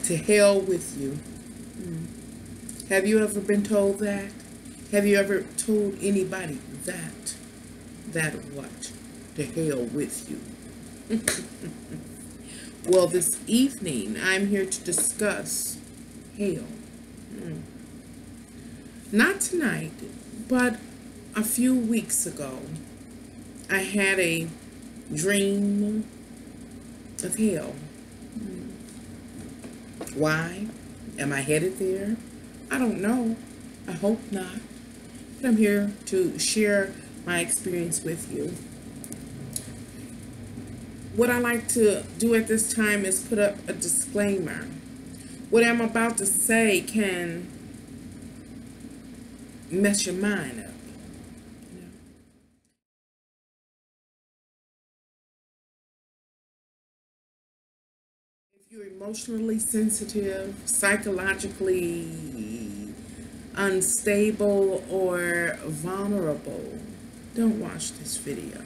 To hell with you. Have you ever been told that? Have you ever told anybody that? That what? To hell with you. Well, this evening, I'm here to discuss hell. Not tonight, but a few weeks ago, I had a dream of hell. Why? Am I headed there? I don't know. I hope not. But I'm here to share my experience with you. What I like to do at this time is put up a disclaimer. What I'm about to say can mess your mind up. If you're emotionally sensitive, psychologically unstable, or vulnerable, don't watch this video.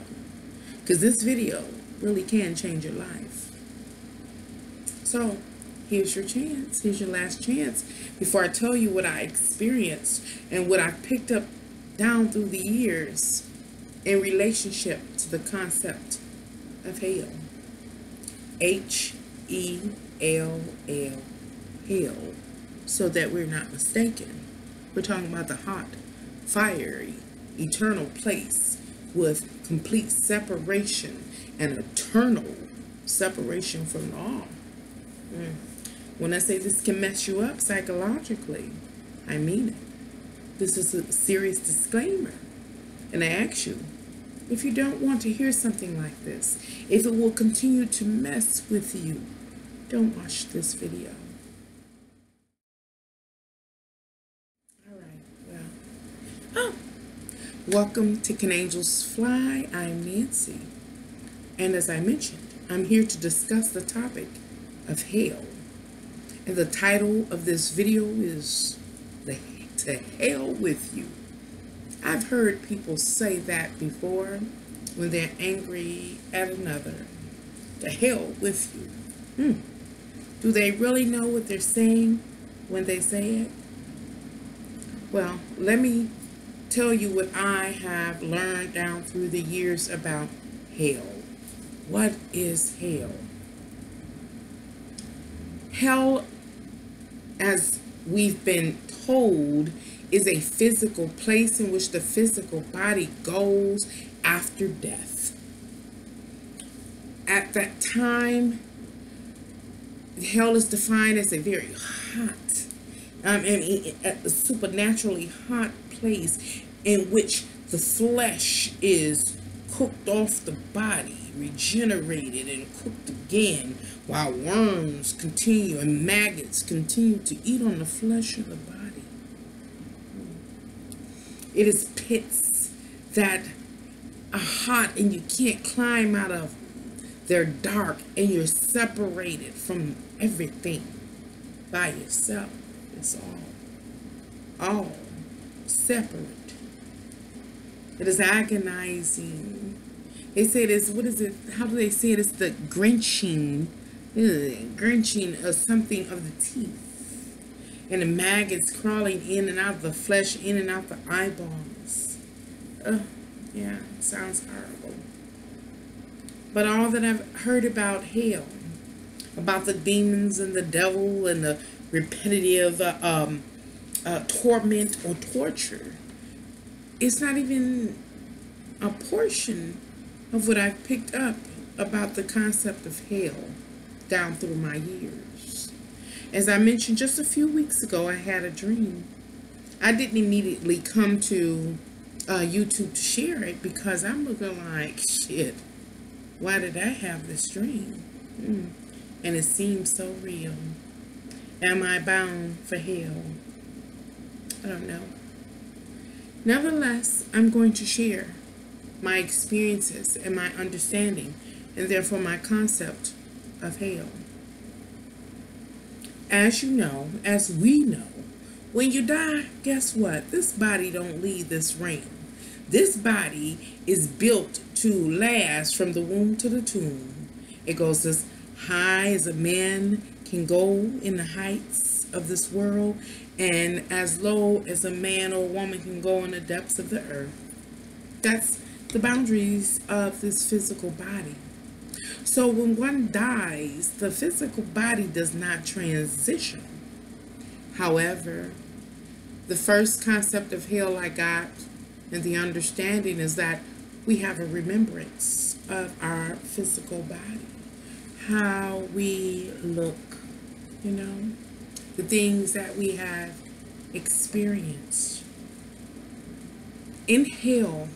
Because this video really can change your life. So, here's your chance. Here's your last chance before I tell you what I experienced and what I've picked up down through the years in relationship to the concept of hell. H-E-L-L, hell, so that we're not mistaken. We're talking about the hot, fiery, eternal place with complete separation and eternal separation from all. When I say this can mess you up psychologically, I mean it. This is a serious disclaimer. And I ask you, if you don't want to hear something like this, if it will continue to mess with you, don't watch this video. All right, well. Welcome to Can Angels Fly? I'm Nancy. And as I mentioned, I'm here to discuss the topic of hell. And the title of this video is To Hell With You. I've heard people say that before when they're angry at another. To hell with you. Do they really know what they're saying when they say it? Well, let me tell you what I have learned down through the years about hell. What is hell? Hell, as we've been told, is a physical place in which the physical body goes after death. At that time, hell is defined as a very hot, a supernaturally hot place in which the flesh is cooked off the body, regenerated and cooked again, while worms continue and maggots continue to eat on the flesh of the body. It is pits that are hot and you can't climb out of. They're dark and you're separated from everything by yourself. It's all separate. It is agonizing. They say this, what is it? How do they say it? It's the grinching of something of the teeth. And the maggots crawling in and out of the flesh, in and out the eyeballs. Yeah, it sounds horrible. But all that I've heard about hell, about the demons and the devil and the repetitive torment or torture, it's not even a portion of what I've picked up about the concept of hell down through my years. As I mentioned just a few weeks ago, I had a dream. I didn't immediately come to YouTube to share it because I'm looking like, shit, why did I have this dream? And it seems so real. Am I bound for hell? I don't know. Nevertheless, I'm going to share my experiences and my understanding, and therefore my concept of hell. As you know, as we know, when you die, guess what? This body don't leave this realm. This body is built to last from the womb to the tomb. It goes as high as a man can go in the heights of this world, and as low as a man or woman can go in the depths of the earth. That's the boundaries of this physical body. So when one dies, the physical body does not transition. However, the first concept of hell I got and the understanding is that we have a remembrance of our physical body, how we look, the things that we have experienced. In hell,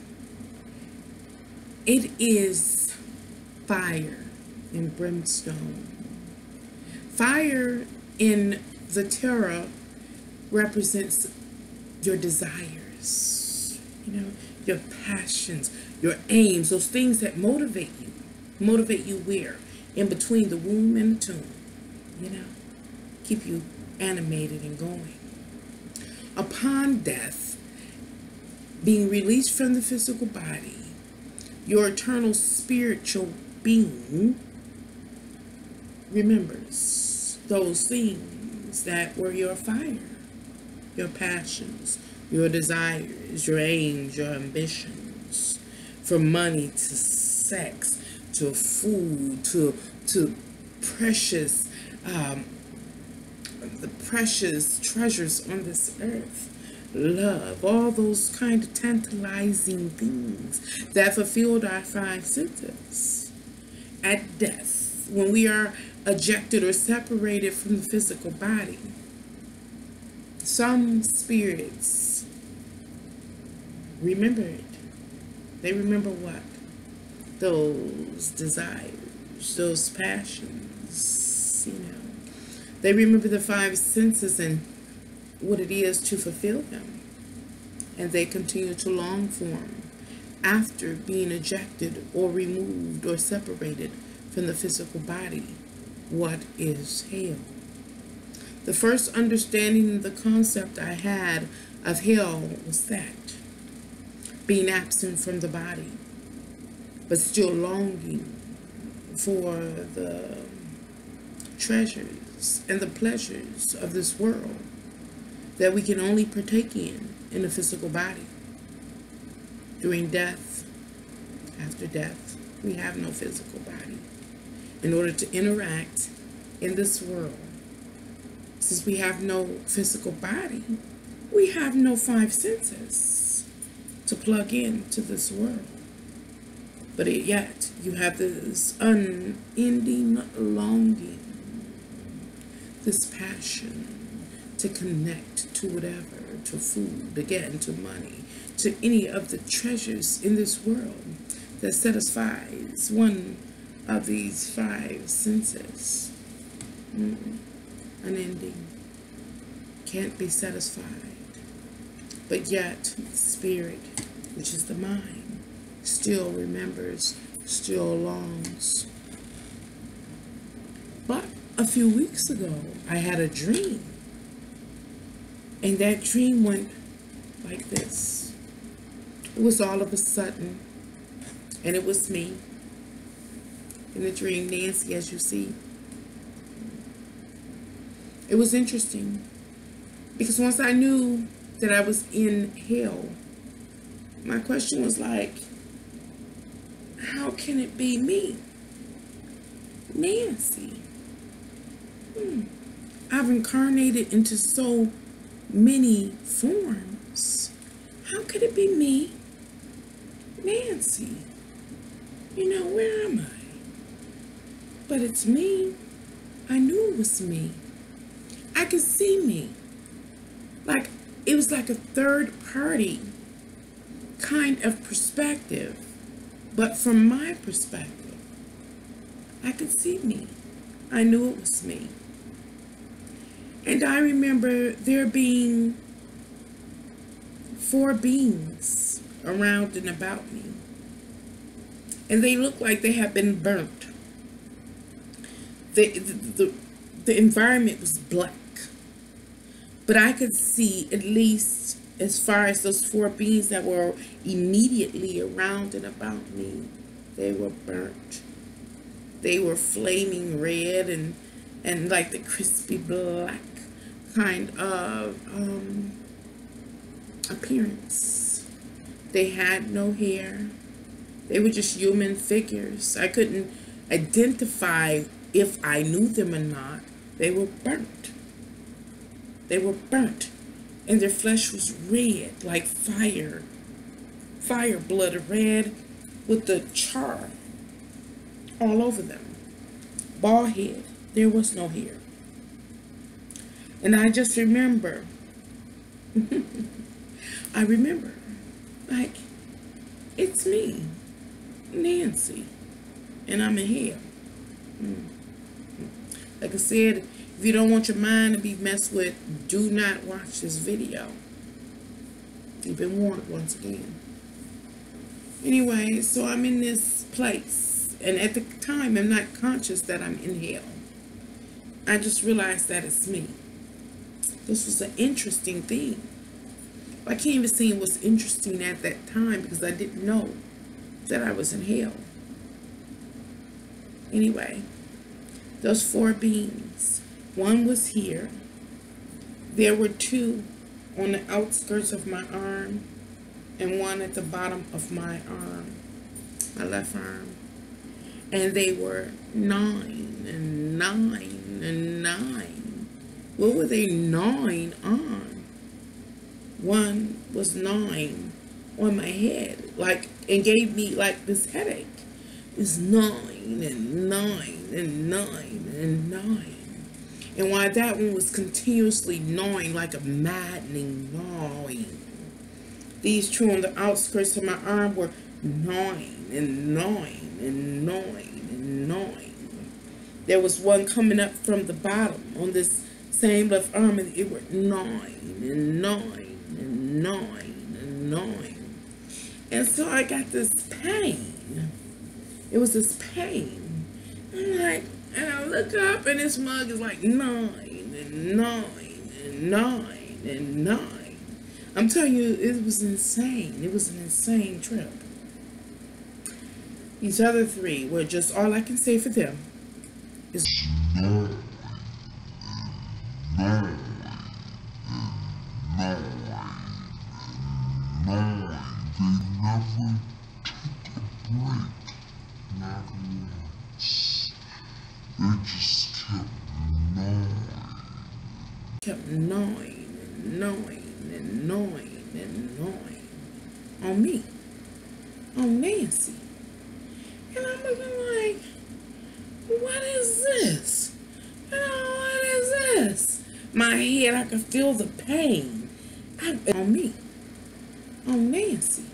it is fire and brimstone. Fire in the Torah represents your desires, your passions, your aims, those things that motivate you. Motivate you where? In between the womb and the tomb, keep you animated and going. Upon death, being released from the physical body, your eternal spiritual being remembers those things that were your fire, your passions, your desires, your aims, your ambitions, from money to sex to food to precious the precious treasures on this earth, love, all those kind of tantalizing things that fulfilled our five senses. At death, when we are ejected or separated from the physical body, some spirits remember it. They remember what? Those desires, those passions, They remember the five senses and what it is to fulfill them. And they continue to long for them after being ejected or removed or separated from the physical body. What is hell? The first understanding, the concept I had of hell was that being absent from the body, but still longing for the treasures and the pleasures of this world that we can only partake in the physical body. During death, after death, we have no physical body. In order to interact in this world, since we have no physical body, we have no five senses to plug into this world. But yet, you have this unending longing, this passion to connect to whatever, to food, again, to money, to any of the treasures in this world that satisfies one of these five senses. Unending, can't be satisfied. But yet, the spirit, which is the mind, still remembers, still longs. But a few weeks ago, I had a dream. And that dream went like this. It was all of a sudden. And it was me. In the dream, Nancy, as you see. It was interesting. Because once I knew that I was in hell, my question was like, how can it be me? Nancy. I've incarnated into so many forms. How could it be me? Nancy. Where am I? But it's me. I knew it was me. I could see me. Like, it was like a third party kind of perspective. But from my perspective, I could see me. I knew it was me. And I remember there being 4 beings around and about me. And they looked like they had been burnt. The environment was black. But I could see, at least as far as those 4 beings that were immediately around and about me, they were burnt. They were flaming red, and and like the crispy black kind of appearance. They had no hair. They were just human figures. I couldn't identify if I knew them or not. They were burnt. They were burnt. And their flesh was red, like fire. Fire blood, red with the char all over them. Bald head. There was no hair. And I just remember, I remember, like, it's me, Nancy, and I'm in hell. Like I said, if you don't want your mind to be messed with, do not watch this video. You've been warned once again. Anyway, so I'm in this place, and at the time, I'm not conscious that I'm in hell. I just realized that it's me. This was an interesting thing. I can't even say it was interesting at that time because I didn't know that I was in hell. Anyway, those 4 beings. One was here. There were 2 on the outskirts of my arm and 1 at the bottom of my arm, my left arm. And they were 9 and 9 and 9. What were they 9 on? 1 was 9 on my head, like, and gave me like this headache. It's 9 and 9 and 9 and 9. And while that one was continuously gnawing like a maddening gnawing, these 2 on the outskirts of my arm were gnawing and gnawing and gnawing and gnawing. There was 1 coming up from the bottom on this same left arm, and it were gnawing and gnawing and gnawing and gnawing. And so I got this pain. It was this pain. I'm like, and I look up, and this mug is like 9 and 9 and 9 and 9. I'm telling you, it was insane. It was an insane trip. These other 3 were just, all I can say for them is no. Kept gnawing and gnawing and gnawing and gnawing on me, on Nancy. And I'm looking like, what is this? What is this? My head, I could feel the pain on me, on Nancy.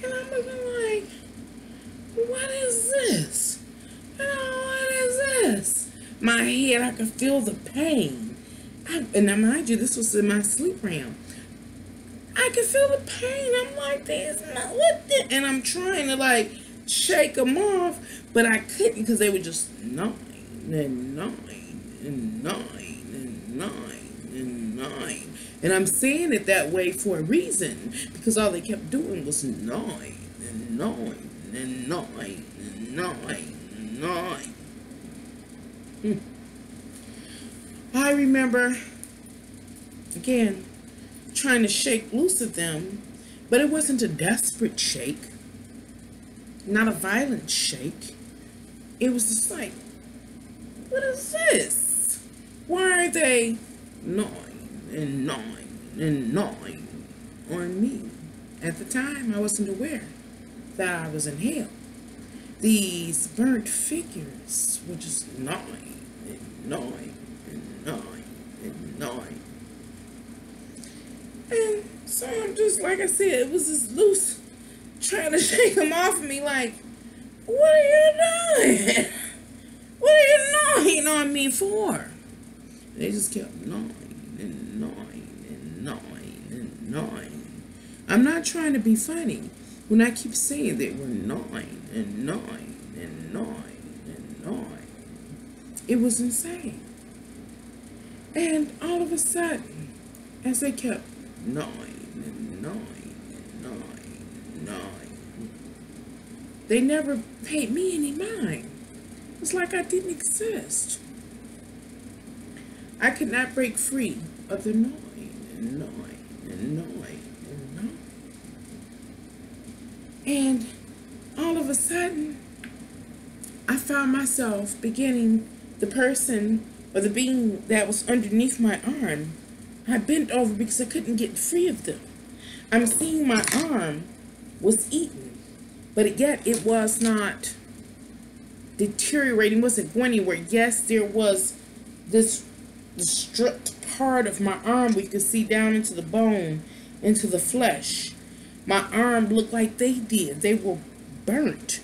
And I'm looking like, what is this? What is this? My head, I could feel the pain. And now, mind you, this was in my sleep realm. I could feel the pain. I'm like, this, what the? And I'm trying to, like, shake them off, but I couldn't because they were just gnawing and gnawing and gnawing and gnawing and gnawing. And I'm saying it that way for a reason, because all they kept doing was gnawing and gnawing and gnawing and gnawing and gnawing. I remember, again, trying to shake loose of them, but it wasn't a desperate shake, not a violent shake. It was just like, what is this? Why are they gnawing and gnawing and gnawing on me? At the time, I wasn't aware that I was in hell. These burnt figures were just gnawing and gnawing and gnawing and gnawing. And so I'm just, like I said, it was just loose, trying to shake them off of me, like, what are you doing? What are you gnawing on me for? They just kept gnawing and gnawing and gnawing and gnawing. I'm not trying to be funny when I keep saying they were gnawing and gnawing and gnawing and gnawing. It was insane. And all of a sudden, as they kept gnawing and gnawing and gnawing and gnawing, they never paid me any mind. It's like I didn't exist. I could not break free of the gnawing and gnawing and gnawing and gnawing. And all of a sudden, I found myself beginning, the person or the being that was underneath my arm, I bent over because I couldn't get free of them. I'm seeing my arm was eaten, but yet it was not deteriorating, wasn't going anywhere. Yes, there was this stripped part of my arm where you could see down into the bone, into the flesh. My arm looked like they did. They were burnt.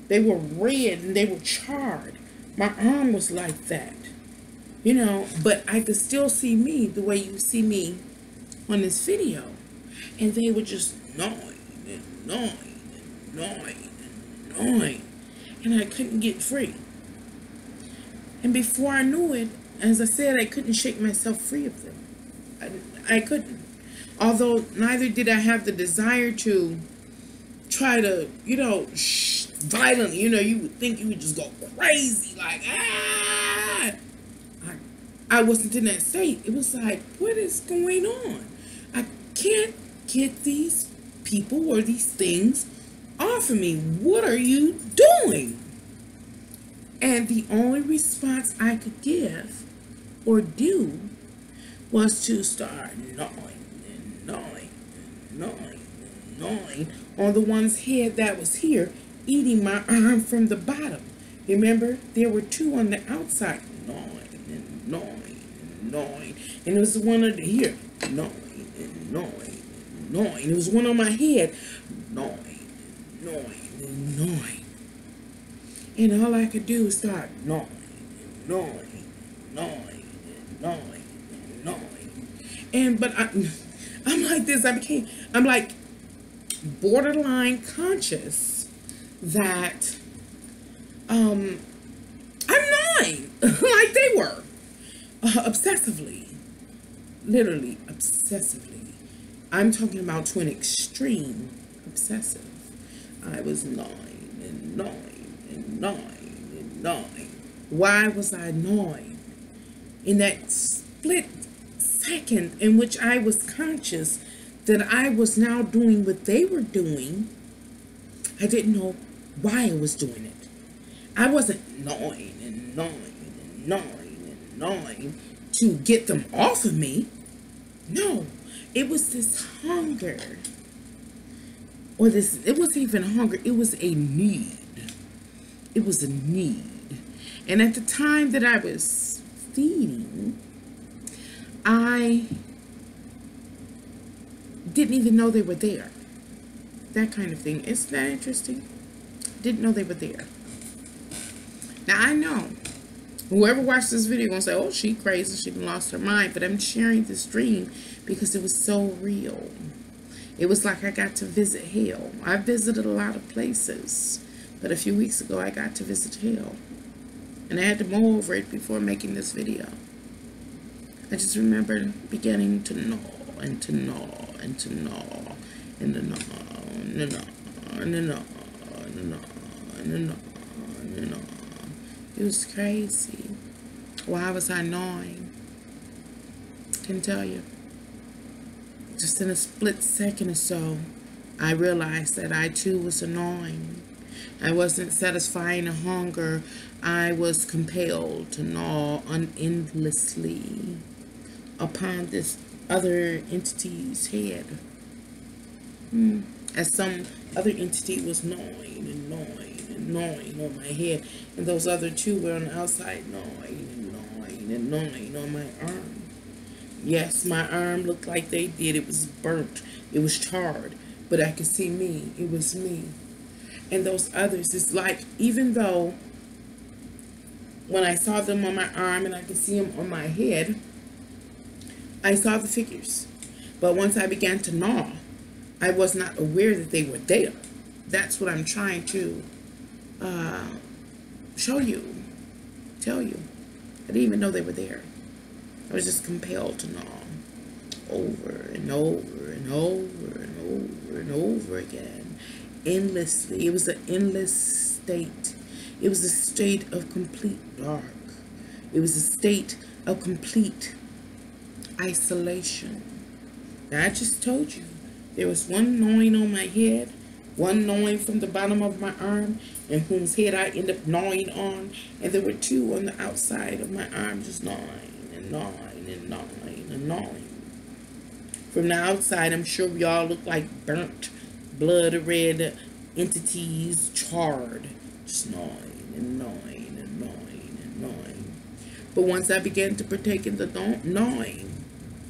They were red and they were charred. My arm was like that, you know, but I could still see me the way you see me on this video. And they were just gnawing and gnawing and gnawing and gnawing. And I couldn't get free. And before I knew it, as I said, I couldn't shake myself free of them. I couldn't. Although neither did I have the desire to try to, you know, violently, you know, you would think you would just go crazy, like, ah! I wasn't in that state. It was like, what is going on? I can't get these people or these things off of me. What are you doing? And the only response I could give or do was to start gnawing and gnawing and gnawing and gnawing on the one's head that was here, eating my arm from the bottom. Remember, there were two on the outside, gnawing and gnawing and gnawing. And it was the one under here, gnawing and gnawing and gnawing. It was one on my head, gnawing and gnawing and gnawing. And all I could do was start gnawing and gnawing and gnawing and gnawing and gnawing. And, but I'm like this, I'm like borderline conscious that I'm gnawing like they were, obsessively, literally obsessively. I'm talking about to an extreme obsessive. I was gnawing and gnawing and gnawing and gnawing. Why was I gnawing? In that split second in which I was conscious that I was now doing what they were doing, I didn't know why I was doing it. I wasn't gnawing and gnawing and gnawing and gnawing to get them off of me. No, it was this hunger. Or this, it wasn't even hunger, it was a need. It was a need. And at the time that I was feeding, I didn't even know they were there. That kind of thing. Isn't that interesting? Didn't know they were there. Now I know whoever watched this video gonna say, oh, she crazy, she lost her mind. But I'm sharing this dream because it was so real. It was like I got to visit hell. I visited a lot of places, but a few weeks ago I got to visit hell. And I had to mull over it before making this video. I just remember beginning to gnaw and to gnaw and to gnaw and to gnaw and to gnaw and to gnaw and to gnaw and to gnaw and to gnaw. It was crazy. Why was I gnawing? Can tell you. Just in a split second or so, I realized that I too was gnawing. I wasn't satisfying a hunger. I was compelled to gnaw endlessly upon this other entity's head. As some other entity was gnawing and gnawing and gnawing on my head. And those other two were on the outside gnawing and gnawing and gnawing on my arm. Yes, my arm looked like they did. It was burnt. It was charred. But I could see me. It was me. And those others, it's like, even though when I saw them on my arm and I could see them on my head, I saw the figures. But once I began to gnaw, I was not aware that they were there. That's what I'm trying to show you, tell you. I didn't even know they were there. I was just compelled to gnaw over and over and over and over and over again, endlessly. It was an endless state. It was a state of complete dark. It was a state of complete isolation. Now, I just told you there was one gnawing on my head, one gnawing from the bottom of my arm, and whose head I end up gnawing on, and there were two on the outside of my arm, just gnawing and gnawing and gnawing and gnawing. From the outside, I'm sure we all look like burnt, blood red entities, charred, just gnawing and gnawing and gnawing and gnawing. But once I began to partake in the gnawing,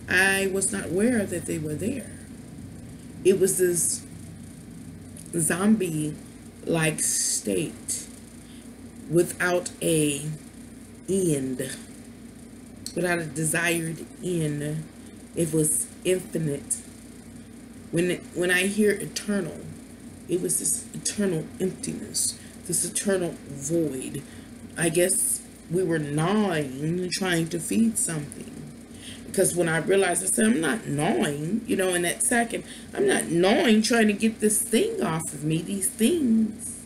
I was not aware that they were there. It was this zombie-like state without a end, without a desired end. It was infinite. When I hear eternal, it was this eternal emptiness, this eternal void. I guess we were gnawing, trying to feed something. Because when I realized, I said, I'm not gnawing, in that second, I'm not gnawing trying to get this thing off of me, these things.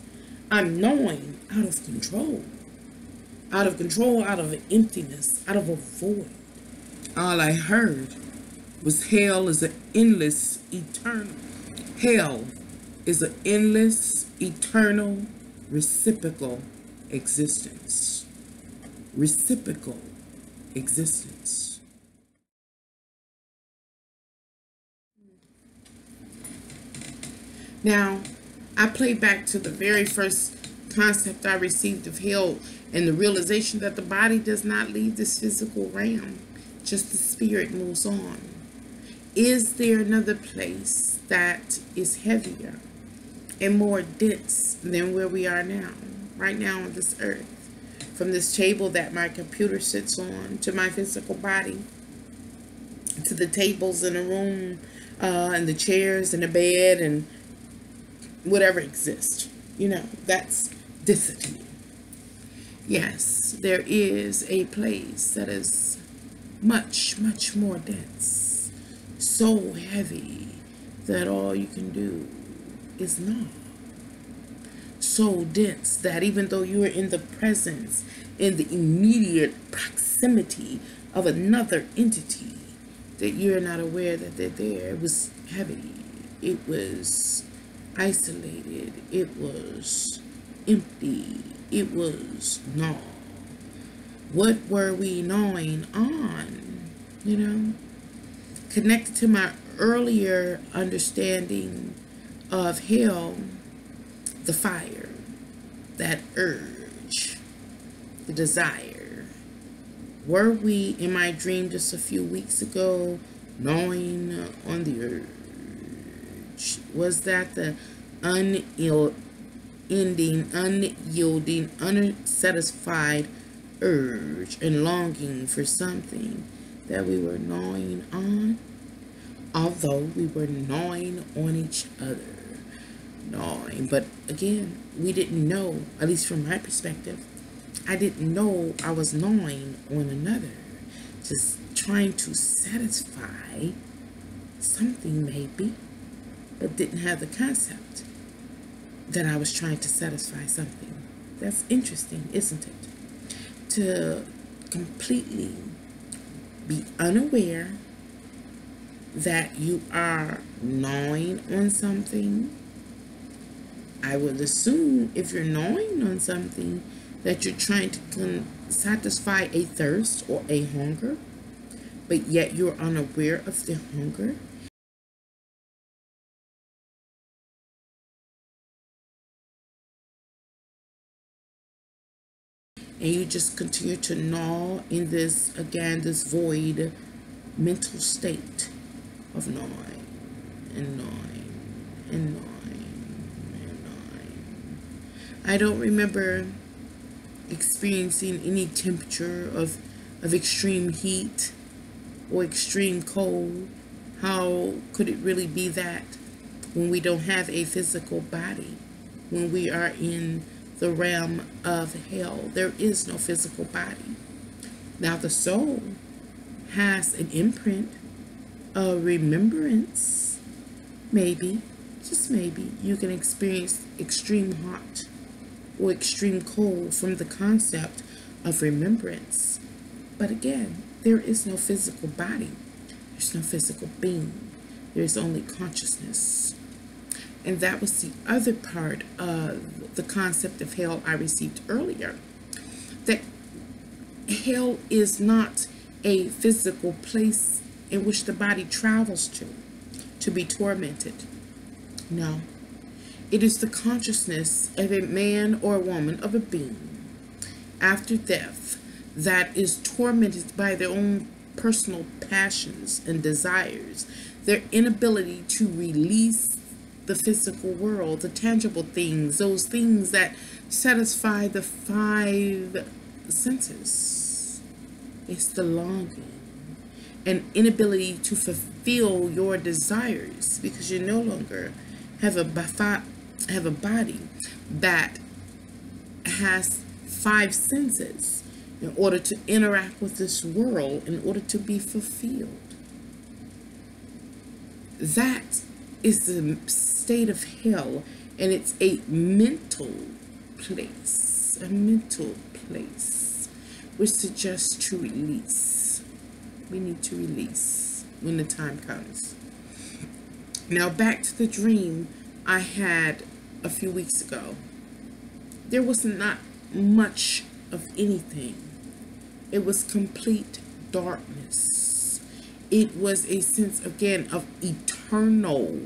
I'm gnawing out of control, out of emptiness, out of a void. All I heard was hell is an endless, eternal. Hell is an endless, eternal, reciprocal existence. Reciprocal existence. Now, I play back to the very first concept I received of hell and the realization that the body does not leave this physical realm, just the spirit moves on. Is there another place that is heavier and more dense than where we are now, right now on this earth? From this table that my computer sits on, to my physical body, to the tables in the room, and the chairs and the bed and whatever exists, that's density. Yes, there is a place that is much, much more dense, so heavy that all you can do is gnaw. So dense that even though you are in the presence, in the immediate proximity of another entity, that you're not aware that they're there. It was heavy. It was isolated. It was empty. It was gnaw. What were we gnawing on? Connected to my earlier understanding of hell, the fire, that urge, the desire. Were we in my dream just a few weeks ago gnawing on the urge? Was that the unyielding, unsatisfied urge and longing for something that we were gnawing on? Although we were gnawing on each other. Gnawing. But again, we didn't know, at least from my perspective, I didn't know I was gnawing on another. Just trying to satisfy something maybe, but didn't have the concept that I was trying to satisfy something. That's interesting, isn't it? To completely be unaware that you are gnawing on something. I would assume if you're gnawing on something that you're trying to satisfy a thirst or a hunger, but yet you're unaware of the hunger. And you just continue to gnaw in this, again, this void mental state of gnawing and gnawing and gnawing and gnawing. I don't remember experiencing any temperature of extreme heat or extreme cold. How could it really be that when we don't have a physical body, when we are in the realm of hell? There is no physical body. Now the soul has an imprint, a remembrance. Maybe, just maybe, you can experience extreme hot or extreme cold from the concept of remembrance. But again, there is no physical body. There's no physical being. There's only consciousness. And that was the other part of the concept of hell I received earlier. That hell is not a physical place in which the body travels to be tormented. No. It is the consciousness of a man or a woman, of a being, after death, that is tormented by their own personal passions and desires, their inability to release the physical world, the tangible things, those things that satisfy the five senses. It's the longing and inability to fulfill your desires because you no longer have a body that has five senses in order to interact with this world, in order to be fulfilled. That is the state of hell, and it's a mental place, which suggests to release. We need to release when the time comes. Now back to the dream I had a few weeks ago. There was not much of anything. It was complete darkness. It was a sense, again, of eternal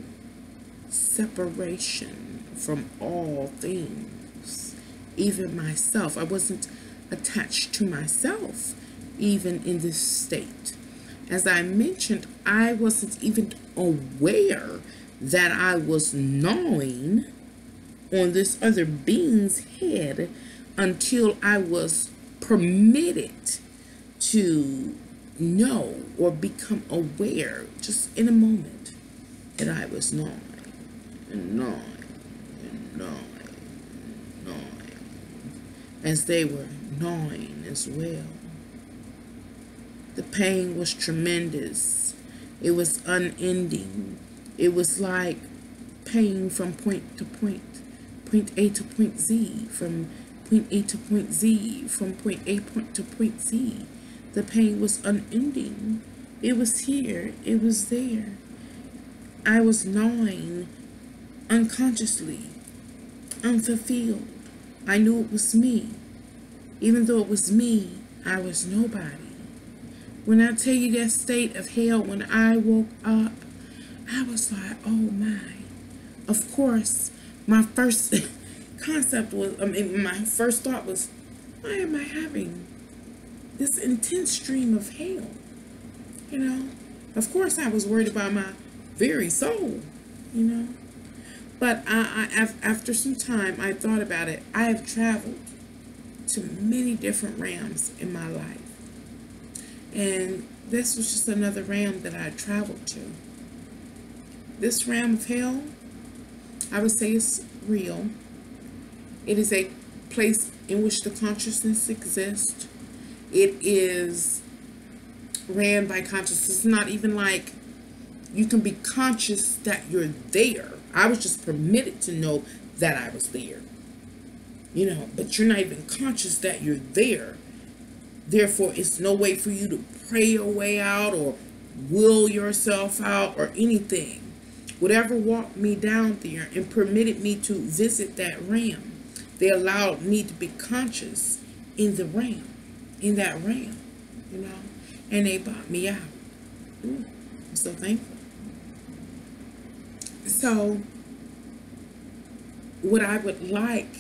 separation from all things, even myself. I wasn't attached to myself, even in this state. As I mentioned, I wasn't even aware that I was gnawing on this other being's head until I was permitted to know or become aware, just in a moment, that I was gnawing and gnawing and gnawing and gnawing, as they were gnawing as well. The pain was tremendous. It was unending. It was like pain from point to point A to point Z, from point A to point Z, from point A to point Z. The pain was unending. It was here. It was there. I was gnawing unconsciously, unfulfilled. I knew it was me. Even though it was me, I was nobody. When I tell you that state of hell, when I woke up, I was like, oh my. Of course, my first concept was, my first thought was, why am I having this intense stream of hell? You know, of course I was worried about my very soul, you know. But after some time, I thought about it. I have traveled to many different realms in my life. And this was just another realm that I traveled to. This realm of hell, I would say, is real. It is a place in which the consciousness exists. It is ran by consciousness. It's not even like you can be conscious that you're there. I was just permitted to know that I was there. You know, but you're not even conscious that you're there. Therefore, it's no way for you to pray your way out or will yourself out or anything. Whatever walked me down there and permitted me to visit that realm, they allowed me to be conscious in the realm, in that realm, you know, and they brought me out. Ooh, I'm so thankful. So, what I would like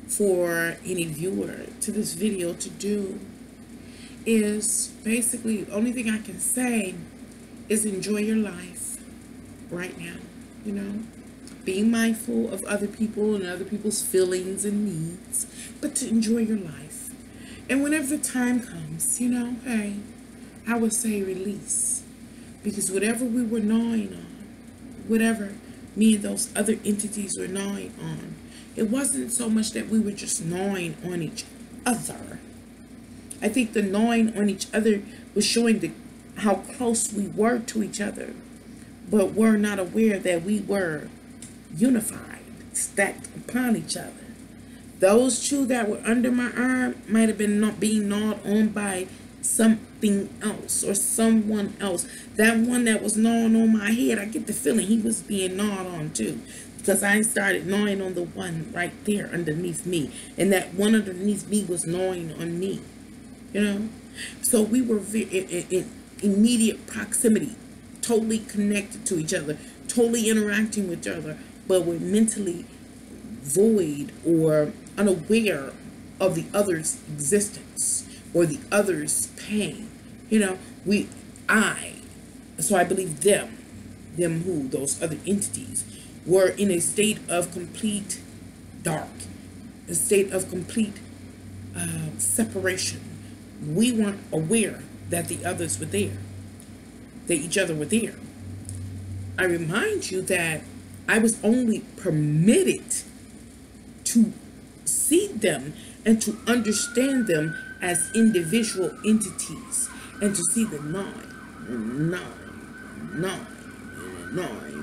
for any viewer to this video to do is basically, the only thing I can say is enjoy your life right now, you know, being mindful of other people and other people's feelings and needs, but to enjoy your life. And whenever the time comes, you know, hey, I would say release, because whatever we were gnawing on, whatever me and those other entities were gnawing on, it wasn't so much that we were just gnawing on each other. I think the gnawing on each other was showing how close we were to each other, but were not aware that we were unified, stacked upon each other. Those two that were under my arm might have been not being gnawed on by something else or someone else. That one that was gnawing on my head, I get the feeling he was being gnawed on too, because I started gnawing on the one right there underneath me, and that one underneath me was gnawing on me. You know, so we were in immediate proximity, totally connected to each other, totally interacting with each other, but we're mentally void or unaware of the other's existence or the other's pain. You know, so I believe them who, those other entities, were in a state of complete dark, a state of complete separation. We weren't aware that the others were there, that each other were there. I remind you that I was only permitted to see them and to understand them as individual entities, and to see the gnawing.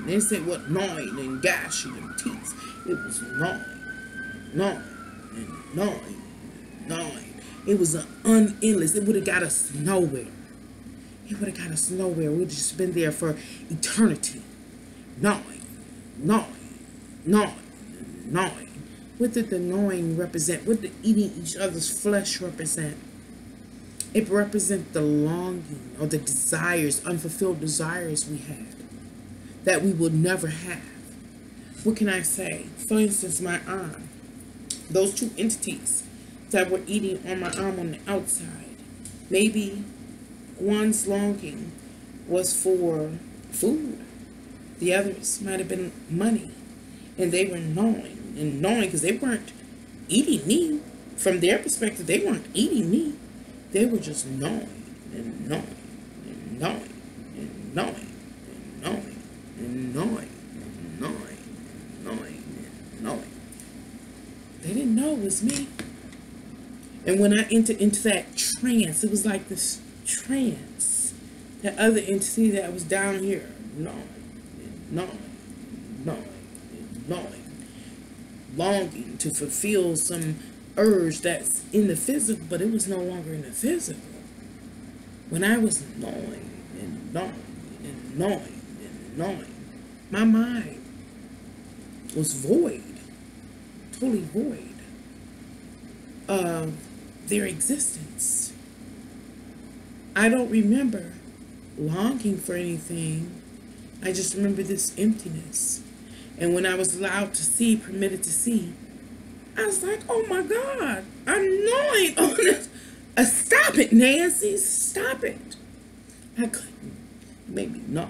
They said what gnawing and gashing and teeth. It was gnawing. It was an unendless. It would have got us nowhere. It would have got us nowhere. We'd just been there for eternity. Gnawing. What did the gnawing represent? What did eating each other's flesh represent? It represents the longing or the desires, unfulfilled desires we had that we will never have. What can I say? For instance, my arm. Those two entities that were eating on my arm on the outside. Maybe one's longing was for food. The others might have been money. And they were gnawing because they weren't eating me. From their perspective, they weren't eating me. They were just gnawing. They didn't know it was me. And when I entered into that trance, it was like this trance. That other entity that was down here, longing to fulfill some urge that's in the physical, but it was no longer in the physical. When I was gnawing, my mind was void, totally void of their existence. I don't remember longing for anything. I just remember this emptiness. And when I was allowed to see, permitted to see, I was like, oh my God, I'm gnawing on this. Stop it, Nancy, stop it. I couldn't. Maybe no.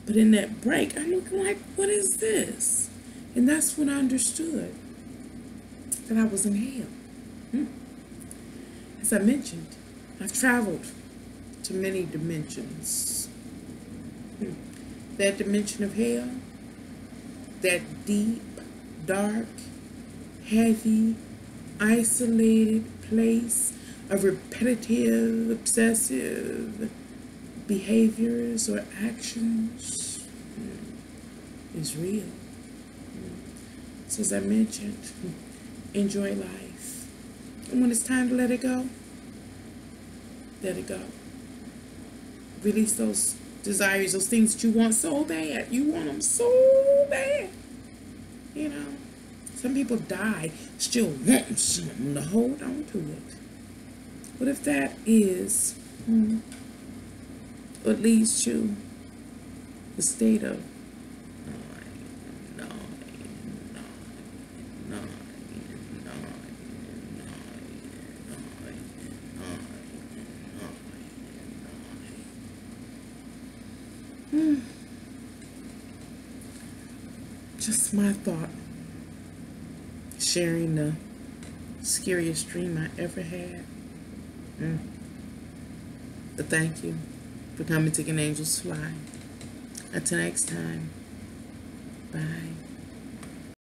But in that break, I'm looking like, what is this? And that's when I understood that I was in hell. As I mentioned, I've traveled to many dimensions. That dimension of hell, that deep, dark, heavy, isolated place of repetitive, obsessive behaviors or actions is real. So as I mentioned, enjoy life. And when it's time to let it go, let it go. Release those desires, those things that you want so bad. You want them so bad. You know, some people die still wanting something to hold on to it. What if that is what leads to the state of just my thought, sharing the scariest dream I ever had. But thank you for coming to An Angel's Fly. Until next time, bye.